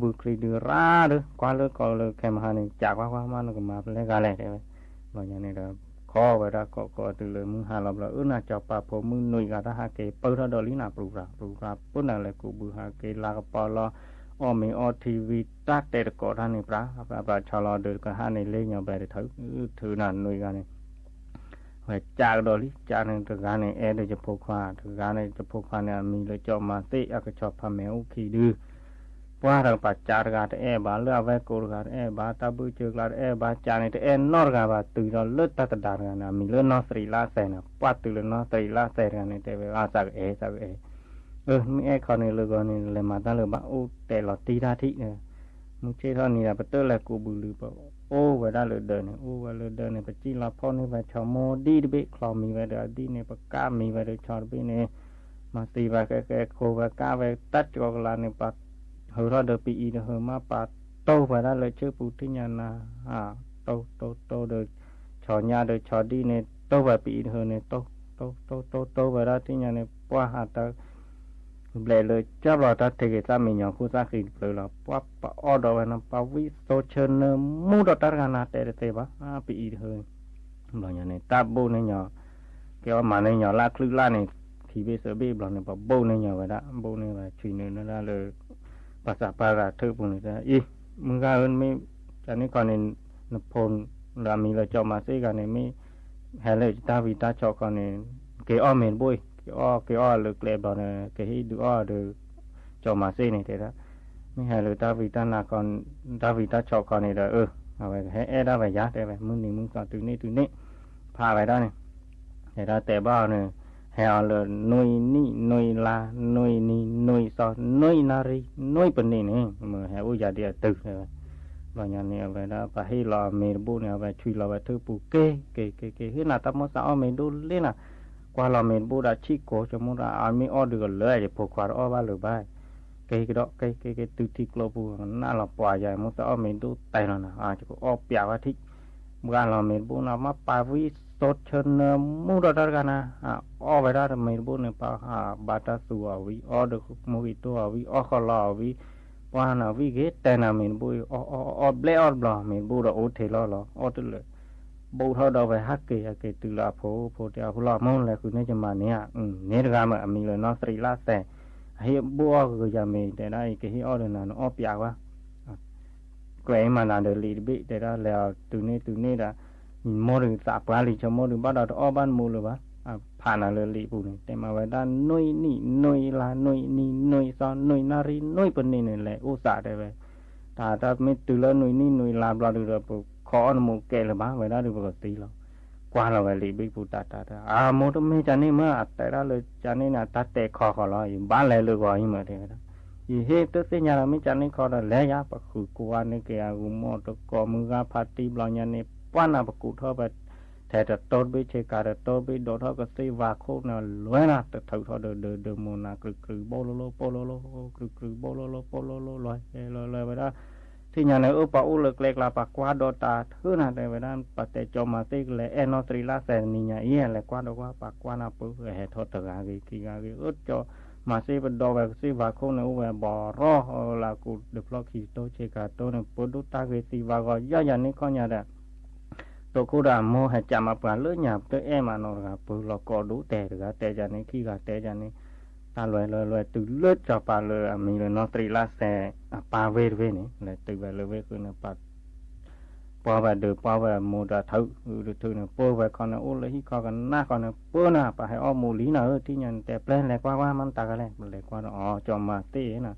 บุคลีดือร้าดือกว่าเลยก็เลยแค่มาเนี่ยจากว่ามันก็มาเป็นอะไรกันแหละใช่ไหมบางอย่างเนี่ยเราขอเวลาก็ตือเลยมึงหาเราแล้วน่าจะปะผมมึงหน่วยกันถ้าหาเกย์เปิดดอลลี่น่าปลูกปุ่นอะไรกูบูหาเกย์ลากปอลอมีอทีวีตัดแต่ก็ท่านนี่ปลาชอลอเดินก็ท่านนี่เลี้ยงไปได้ถือนั่นหน่วยกันนี่ไปจากดอลลี่จากในถือการนี่เดี๋ยวจะพกควาถือการนี่จะพกควาเนี่ยมีเลยจอมาติก็ชอบพาแมวขี้ดื้อว่าเราปัจจารการบาเลือไว้โกรการบาตาบุเจอการบาจานี่นอร์กาบาตื่นเราเลือดตัดดาร์กันนะมีเลือดนอสตรีลาเซนะปัดตื่นเลือดนอสตรีลาเซกันนี่แต่ว่าสักมีคนนี้เลยก็นี่เลยมาตั้งเลยบ้าโอ้แต่เราตีได้ที่เนี่ยมึงเชื่อเท่านี้นะไปเตอร์แหละกูบุลือปะโอ้เวลาเลยเดินเนี่ยไปจีเราพ่อนี่ไปชาวโมดีดิเบคลอมีไปเดี๋ยวดีเนี่ยปากกามีไปเดี๋ยวชอดไปเนี่ยมาตีไปแกโคไปกาไปตัดจอกลาเนี่ยปัดเฮอเดอปีอีเดอมาปัดโตไปได้เลยเชื่อปูที่ยานาโตเดอชอญาเดอชอดีเนี่ยโตไปปีอีเดอเนี่ยโตไปได้ที่ยาเนี่ยป้าหาตาเบลเลยจับเราตัดเทกิจามีอย่างคู่สักขีดเลยเราปั๊บออดเอาไว้นะปั๊บวิโซเชนมูดตัดกันนะแต่บ้าปีอีเดอบางอย่างเนี่ยตาโบเนี่ยเนาะเกี่ยวมาเนี่ยเนาะลากคลื่นลาเนี่ยที่เบสเบบางเนี่ยปั๊บโบเนี่ยเนาะไว้ละโบเนี่ยไว้ช่วยเนี่ยนั่นละเลยภาษาปากาเธอปุ่นเลยอีมึงก็เอิ้นไม่จากนี้ก่อนเนี่ยนพลรามีเลยจอมาซื้อกันเนี่ยไม่แห่เลยตาวิตาชอกันเนี่ยเกี่ยวเมนบุยเกี่ยวเลิกเล็บตอนเนี่ยเกี่ยวดูดูจอมาซื้อเนี่ยแต่ละไม่แห่เลยตาวิตานาก่อนตาวิตาชอกันเนี่ยเอาไปให้ได้ไปยัดได้ไปมึงก็ตื่นนี่พาไปได้เนี่ยแต่บ้าเนี่ยแห่เลยหน่วยนี่หน่วยลาหน่วยนี่หน่วยสอนหน่วยนารีหน่วยปนนี่เนี่ยมือแห่อุจจาระตึกเลยบางอย่างเนี่ยไปได้ไปให้เราเมรบุเนี่ยไปช่วยเราไปถือปูเก๋ให้หน้าตามันสาวเมรดูเลยนะกว่าเราเมรบุได้ชิโก้จะมุระอามีออเดือดเลยจะพกควาอ้อบ้าหรือบ้าเก๋ก็เก๋ตุติกลบูหน้าเราปล่อยใหญ่มันสาวเมรดูไตแล้วนะจะก็อ้อเปียกว่าที่เมื่อเราเมรบุนะมาปาวิโซเชนมูดตัดกันนะอ้อไปได้เมรบุเนี่ยปะบาตาสัววิอ้อเด็กมุกิตัววิอ้อขลาวิว่านาวิเกตแต่นาเมรบุอ้อเบลอเบลเมรบุเราโอเทลล์อ้อตุเลยบูเท่าเราไปฮักเกยตุลาโพเดียวพลามงเลยคือเนี่ยจะมาเนี่ยเนี่ยก็มามีเลยนอสตรีลาแต่ให้บัวก็จะมีแต่ได้เกยอ้อเดินนานอ้อเปียกวะแกล้งมานานเดลีบิแต่ได้แล้วตัวนี้ละมอดึงสาปลาลิชมอดึงบ้านเราอ้อบ้านมูเลยวะผ่านอะไรลีปูนี่แต่มาไว้ด้านนุยนี่นุยลานุยนี่นุยซอนนุยนารีนุยปนนี่นี่แหละอุตส่าห์ได้ไปถ้าไม่ตื่นแล้วนุยนี่นุยลาบลาดูเราปูขออนมูเกลบ้าไว้ได้ดูปกติเรากว่าเราไปลีบิปูตาโมดไม่จานี่เมื่อแต่ละเลยจานี่น่ะตัดแต่คอเราอยู่บ้านเลยเลยก็ยิ่งเหมือนเดิมยี่เฮตัวเสียเราไม่จานี่คอเราแล้วยาปะคือกว่านี่เกี่ยกูมอตก็มือกาพัดตีบลอยนี่ป้านาปกูท่อไปแต่จะโตไปเชกาจะโตไปโดดท่อก็สีวาโคน่ะล้วนน่ะแต่ถือท่อเดินมูน่ะกรึโบโลกรึโบโลลอยไปได้ที่อย่างในปะอุเล็กๆละปะกวาดตาเท่านั้นแต่ไปด้านปะแต่จอมาติกเลยนอตรีลาแสนนี่เนี่ยเยี่ยเลยกวาดว่าปะกวานาปุ๊บเหตุทอดกีจอมาซีเป็นดอกแบบซีวาโคเนี่ยอุแบบบ่อรอลากูเดพลอคีโตเชกาโตเนี่ยปุ๊บดูตาเกซีวาก็ย่านี่ข้อเนี่ยได้ตัวกูด่าโมให้จำมาปลาเลือดหยาบตัวมานอร์กับปุ๊บเราก็ดูแต่จานี่ขี้กับแต่จานี่ตาลอยตื่นเลือดจับปลาเลยมีเลยนอตรีลาแสปลาเวนี่เลยตื่นไปเลยเวคือเนี่ยปลาปลาไปเดือปลาไปโมดาถือเนี่ยปูไปคอนเนี่ยโอ้เลยที่คอกันหน้าคอนเนี่ยปูน่ะปลาให้อ้อมูลีน่ะที่ยันแต่แปลงแหลกว่ามันตากันแหลกแหลกว่าอ๋อจอมมาตีน่ะ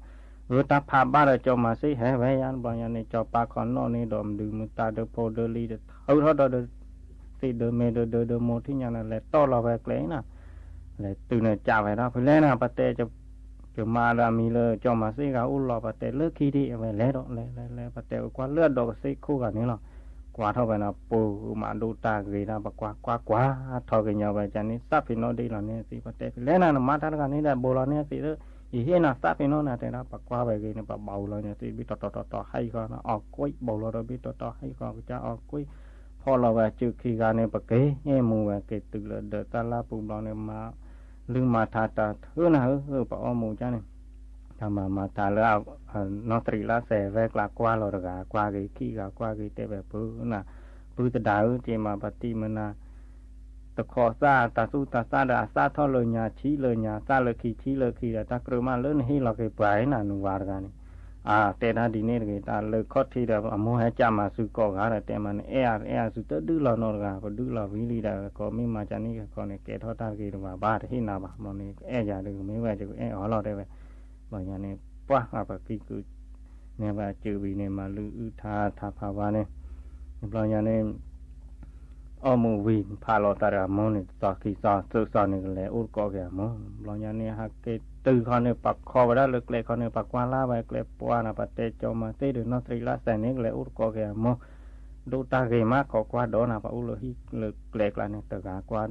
ตาพาบ้านเราจอมมาซีแห่ไว้ยันบางยันในจอปลาคอนนอนี่ดอมดื่มตาเดอโพเดลีเดเอาเท่าเดอตีเดอเมเดอโมที่ยันนั่นแหละต้อเราไปเกล้น่ะเลยตื่นเนี่ยจ่าไปแล้วเพื่อนน่ะปะเตจะมาแล้วมีเลยจอมาซีกับอุ้งรอปะเตเลือกขี้ดีไปแล้วดอกแล้วปะเตกว่าเลือดดอกซีคู่กันนี่หรอกว่าเท่าไปนะปูมาดูตาเกยนะปะกว่าทอกันยาวไปจันนี่ซับพิโนดีแล้วเนี่ยสิปะเตแล้วน่ะมาทานกันนี่ได้โบราณเนี่ยสิอีเฮน่ะซับพิโนน่ะแต่ละปะกว่าไปเกยเนี่ยปะเบาแล้วเนี่ยสิบิต่อให้ก็นะออกกุ้ยเบาแล้วบิต่อให้ก็จะออกกุ้ย พอเราว่าจุคีการในปะเก๋แง่หมู่ว่าเกตึกละเดตาลาปูบลองเนี่ยมาลืมมาทาตาเธอนะปะอ้อหมู่จ้าเนี่ยทำมาทาแล้วนอตรีละแสแวกลากว่าเราระกากว่าเกขี้กากว่าเกเตแบบปื้อน่ะปื้อตะดาวเจมาปฏิมันนะตะขอซาตาสู้ตาซาดาซาทอเลยญาชี้เลยญาซาเลยขี้ชี้เลยขี้ตะกระมาเล่นให้เราเกไปน่ะนุวาร์กันนี่แต่ถ้าดีเนี่ยตาเลยข้อที่เราโมหะจามาสุกอกหาแต่มันสุดตะดื้อเราโนรกาพอดื้อเราวิลีดาก็ไม่มาจานี่ก็เนี่ยแกทอดตาเกตว่าบ้าที่นาบ้ามันนี่ยาดึงไม่ว่าจะอ๋อเราได้ไปบางอย่างเนี่ยป้าปะกี้คือเนี่ยว่าจือวีเนี่ยมาลือทาภาวะเนี่ยบางอย่างเนี่ยอมูวีพาโลตารามนี่ต่อขี้ซอนี่ก็เลยอุดก็แก่มบางอย่างเนี่ยฮักเกตื่นเขาเนี่ยปักคอไว้ได้เลยเขาเนี่ยปักว่าล่าไว้เลยปวานะปะเตจอมาเตดูนอตรีลาแสนี่เลยอุดก็แก่มดูตาเกมาขอกว่าดอนะปะอุลหิเลยเกลกละเนี่ยตะกากว่า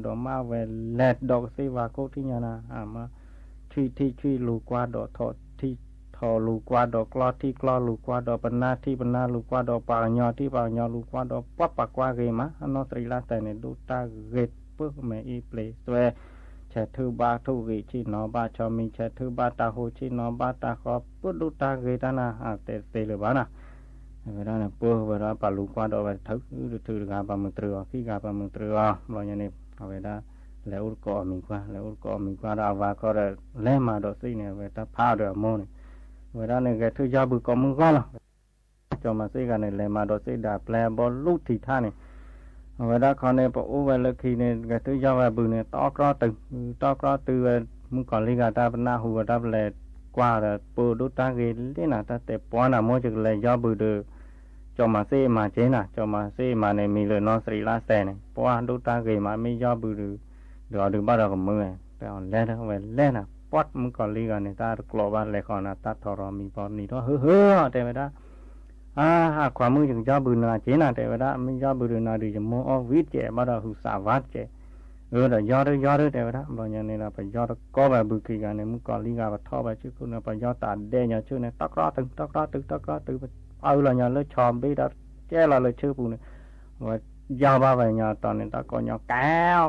ดอมาเวเลดดอกสิวาโคที่ญานะมาที่ลูกว่าดอทอที่ทอลูกว่าดอกลอที่กลอลูกว่าดอปนาที่ปนาลูกว่าดอปางญอที่ปางญอลูกว่าดอปักปักว่าเกมานอตรีลาแสนี่ดูตาเกตเปิ้แม่อีเปลสเวแชทือบาทุกิชินอบาชอมีแชทือบาตาโหชินอบาตาขอปุดุตาเกตานะเตเลยบ้านะเวลาเนี่ยปุเวลาปาลูกว่าดอเวทึกถือกาปามึงตรือขี้กาปามึงตรือเราอย่างนี้เวลาแล้วอุดก็มีกว่าเราว่าก็เลยเล่มาดอสิเนี่ยเวลาพาเดือดโมนี่เวลาเนี่ยแกถือยาบุกมึงก็ละจอมาสิกันเนี่ยเล่มาดอสิดาแปลบอลลูกที่ท่านี่เวลาเขาเนี่ยปะอุเวลาขี้เนี่ยแกถือยาว่าบุเนี่ยตอกรอตือมึงก่อนลิกาตาเป็นหน้าหัวตาเป็นเลยกว่าแต่ปูดูตาเกลี่น่ะแต่ปอนอ่ะโมจะเลยยาบุเดือจอมาสิมาเจน่ะจอมาสิมาเนี่ยมีเลยนอสรีลาแสเนี่ยปอนดูตาเกมาไม่ยาบุเดือเดี๋ยวดูบ้านเรากับมือแต่อ่อนแรงเว้ยแรงนะปอดมึงก่อนลีกันเนี่ยตากลัวบ้านเลยก่อนนะตาทอรมีปอดนี่ด้วยเฮ้อแต่ไม่ได้ความมือถึงยาบุญนะเจน่ะแต่ไม่ได้ไม่ยาบุญนะดีจะมัววิเจบ้านเราหุสาวัดเจแต่ยอดแต่ไม่ได้บางอย่างเนี่ยเราไปยอดก็แบบบุกีกันเนี่ยมึงก่อนลีกันไปท่อไปชื่อคุณไปยอดตาเดียเนี่ยชื่อเนี่ยตอกรอตึงเอาเลยเนี่ยเลยชอมไปได้แก่เราเลยชื่อปูเนี่ยว่ายาวบ้าไปเนี่ยตอนนี้ตาก็เนี่ยแก้ว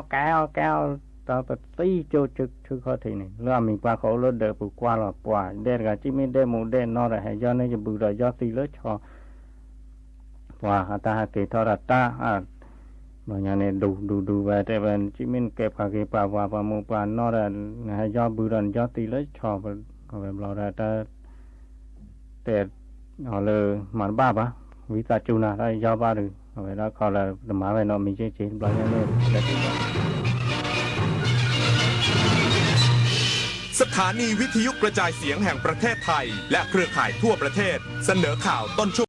ตาแบบตีโจจึกชื่อเขาทีนี่แล้วมีปลาเขาเลือดเดือดปูกว่าหรอปวาเด็ดกับจิมิเดมูเดนนอร์ให้ย้อนนี่จะบูดย้อนตีเลือดชอปวาตาหาเกทอรัตตาบางอย่างเนี่ยดูไปแต่เป็นจิมินเก็บขาเก็บปลาวาปลาหมูปลานอร์ให้ย้อนบูดย้อนตีเลือดชอแบบเราได้แต่เอาเลยมันบ้าปะวิจารจูน่ะได้ย้อนบ้าหรือเวลาเขาเลยมาไปนอนมีเจ๊บางอย่างเนี่ย
สถานีวิทยุกระจายเสียงแห่งประเทศไทยและเครือข่ายทั่วประเทศเสนอข่าวต้นชั่ว